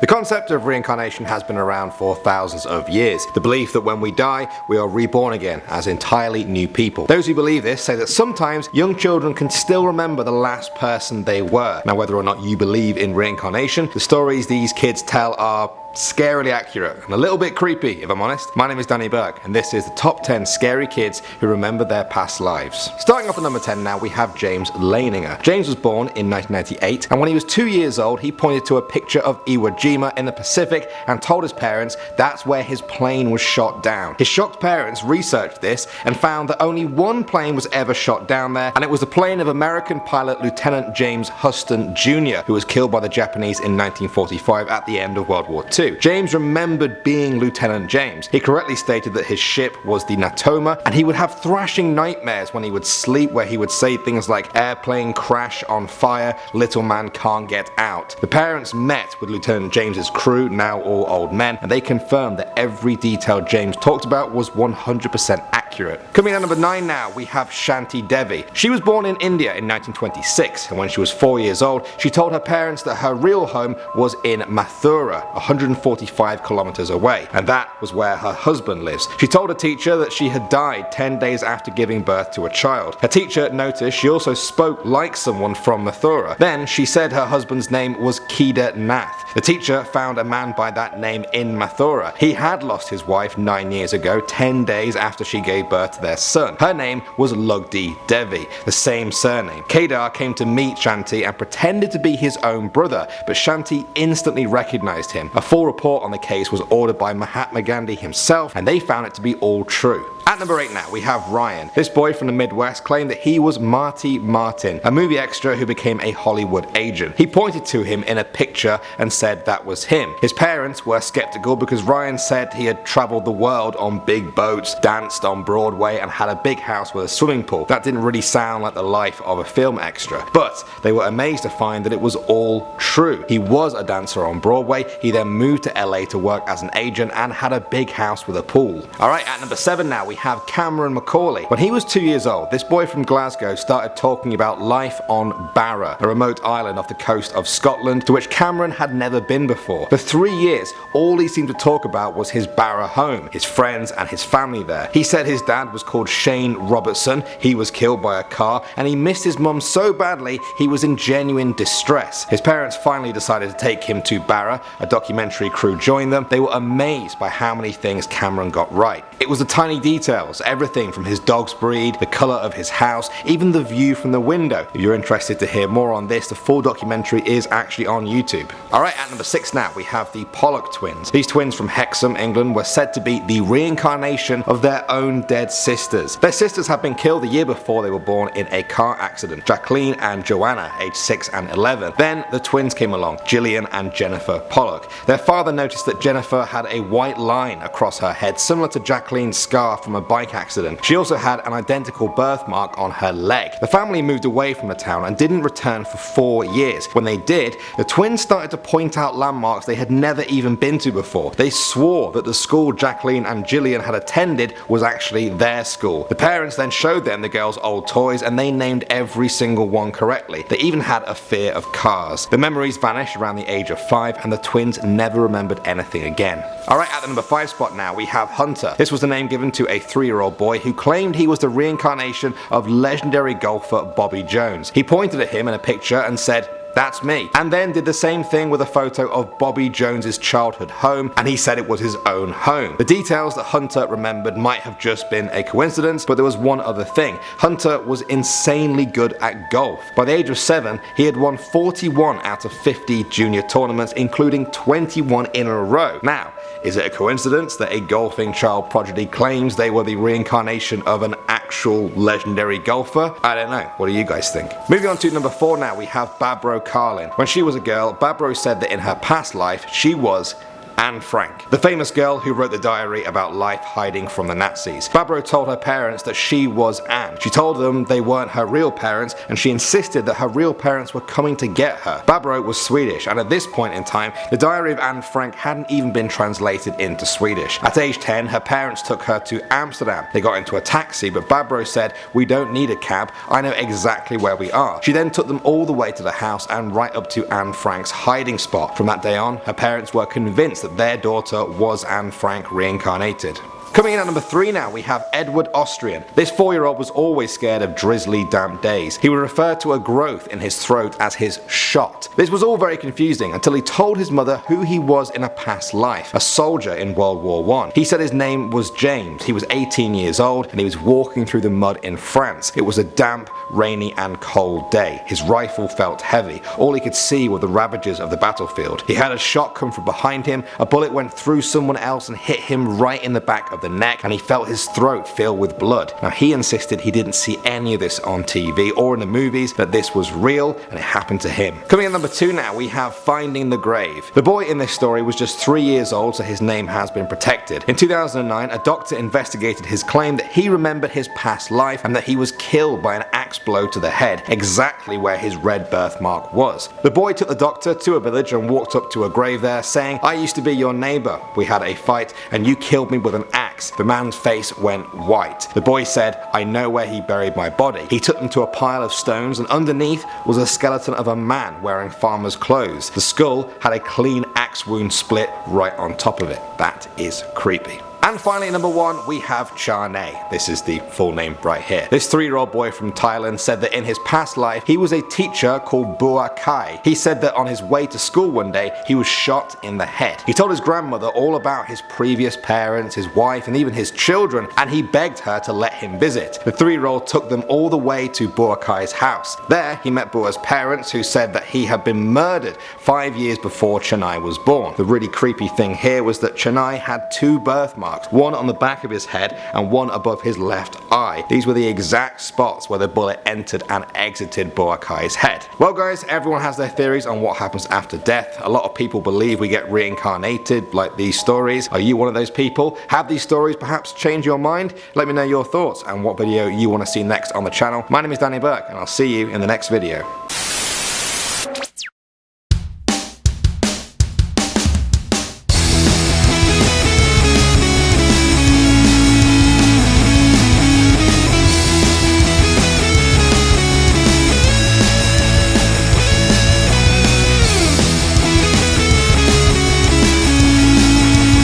The concept of reincarnation has been around for thousands of years. The belief that when we die, we are reborn again as entirely new people. Those who believe this say that sometimes young children can still remember the last person they were. Now, whether or not you believe in reincarnation, the stories these kids tell are scarily accurate and a little bit creepy, if I'm honest. My name is Danny Burke, and this is the top 10 scary kids who remember their past lives. Starting off at number 10 now, we have James Leininger. James was born in 1998, and when he was 2 years old, he pointed to a picture of Iwo Jima in the Pacific and told his parents that's where his plane was shot down. His shocked parents researched this and found that only one plane was ever shot down there, and it was the plane of American pilot Lieutenant James Huston Jr., who was killed by the Japanese in 1945 at the end of World War II. James remembered being Lieutenant James. He correctly stated that his ship was the Natoma, and he would have thrashing nightmares when he would sleep, where he would say things like airplane crash on fire, little man can't get out. The parents met with Lieutenant James's crew, now all old men, and they confirmed that every detail James talked about was 100% accurate. Coming in at number 9 now, we have Shanti Devi. She was born in India in 1926, and when she was 4 years old, she told her parents that her real home was in Mathura, 145 kilometers away, and that was where her husband lives. She told a teacher that she had died 10 days after giving birth to a child. Her teacher noticed she also spoke like someone from Mathura. Then she said her husband's name was Kedar Nath. The teacher found a man by that name in Mathura. He had lost his wife 9 years ago, 10 days after she gave birth to their son. Her name was Lugdi Devi, the same surname. Kedar came to meet Shanti and pretended to be his own brother, but Shanti instantly recognized him. A full report on the case was ordered by Mahatma Gandhi himself, and they found it to be all true. At number 8 now, we have Ryan. This boy from the Midwest claimed that he was Marty Martin, a movie extra who became a Hollywood agent. He pointed to him in a picture and said that was him. His parents were skeptical because Ryan said he had traveled the world on big boats, danced on Broadway, and had a big house with a swimming pool. That didn't really sound like the life of a film extra, but they were amazed to find that it was all true. He was a dancer on Broadway. He then moved to LA to work as an agent and had a big house with a pool. Alright, at number 7 now, we have Cameron Macauley. When he was 2 years old, this boy from Glasgow started talking about life on Barra, a remote island off the coast of Scotland to which Cameron had never been before. For 3 years, all he seemed to talk about was his Barra home, his friends and his family there. He said his dad was called Shane Robertson, he was killed by a car, and he missed his mum so badly he was in genuine distress. His parents finally decided to take him to Barra. A documentary crew joined them. They were amazed by how many things Cameron got right. It was the tiny details, everything from his dog's breed, the colour of his house, even the view from the window. If you're interested to hear more on this, the full documentary is actually on YouTube. Alright, at number 6 now, we have the Pollock Twins. These twins from Hexham, England were said to be the reincarnation of their own dead sisters. Their sisters had been killed the year before they were born in a car accident, Jacqueline and Joanna, aged 6 and 11. Then the twins came along, Gillian and Jennifer Pollock. Their father noticed that Jennifer had a white line across her head, similar to Jacqueline's scar from a bike accident. She also had an identical birthmark on her leg. The family moved away from the town and didn't return for 4 years. When they did, the twins started to point out landmarks they had never even been to before. They swore that the school Jacqueline and Gillian had attended was actually their school. The parents then showed them the girls' old toys, and they named every single one correctly. They even had a fear of cars. The memories vanished around the age of 5, and the twins never remembered anything again. Alright, at the number 5 spot now, we have Hunter. This was the name given to a 3-year-old boy who claimed he was the reincarnation of legendary golfer Bobby Jones. He pointed at him in a picture and said, "That's me," and then did the same thing with a photo of Bobby Jones's childhood home, and he said it was his own home. The details that Hunter remembered might have just been a coincidence, but there was one other thing. Hunter was insanely good at golf. By the age of 7, he had won 41 out of 50 junior tournaments, including 21 in a row. Now, is it a coincidence that a golfing child prodigy claims they were the reincarnation of an actual legendary golfer? I don't know. What do you guys think? Moving on to number 4 now, we have Barbro Karlen. When she was a girl, Barbro said that in her past life she was Anne Frank, the famous girl who wrote the diary about life hiding from the Nazis. Barbro told her parents that she was Anne. She told them they weren't her real parents, and she insisted that her real parents were coming to get her. Barbro was Swedish, and at this point in time, the diary of Anne Frank hadn't even been translated into Swedish. At age 10, her parents took her to Amsterdam. They got into a taxi, but Barbro said, "We don't need a cab, I know exactly where we are." She then took them all the way to the house and right up to Anne Frank's hiding spot. From that day on, her parents were convinced that their daughter was Anne Frank reincarnated. Coming in at number 3 now, we have Edward Austrian. This 4-year-old was always scared of drizzly, damp days. He would refer to a growth in his throat as his shot. This was all very confusing until he told his mother who he was in a past life, a soldier in World War I. He said his name was James. He was 18 years old and he was walking through the mud in France. It was a damp, rainy and cold day. His rifle felt heavy. All he could see were the ravages of the battlefield. He had a shot come from behind him. A bullet went through someone else and hit him right in the back of the neck, and he felt his throat fill with blood. Now he insisted he didn't see any of this on TV or in the movies, that this was real and it happened to him. Coming in number 2 now, we have Finding the Grave. The boy in this story was just 3 years old, so his name has been protected. In 2009, a doctor investigated his claim that he remembered his past life and that he was killed by an axe blow to the head, exactly where his red birthmark was. The boy took the doctor to a village and walked up to a grave there, saying, "I used to be your neighbor. We had a fight and you killed me with an axe." The man's face went white. The boy said, "I know where he buried my body." He took them to a pile of stones, and underneath was a skeleton of a man wearing farmer's clothes. The skull had a clean axe wound split right on top of it. That is creepy. And finally, number 1, we have Chanai. This is the full name right here. This 3-year-old boy from Thailand said that in his past life, he was a teacher called Burke. He said that on his way to school one day, he was shot in the head. He told his grandmother all about his previous parents, his wife, and even his children, and he begged her to let him visit. The 3-year-old took them all the way to Burke's house. There, he met Burke's parents, who said that he had been murdered 5 years before Chanai was born. The really creepy thing here was that Chanai had 2 birthmarks. One on the back of his head and one above his left eye. These were the exact spots where the bullet entered and exited Burke's head. Well guys, everyone has their theories on what happens after death. A lot of people believe we get reincarnated, like these stories. Are you one of those people? Have these stories perhaps changed your mind? Let me know your thoughts and what video you want to see next on the channel. My name is Danny Burke and I'll see you in the next video.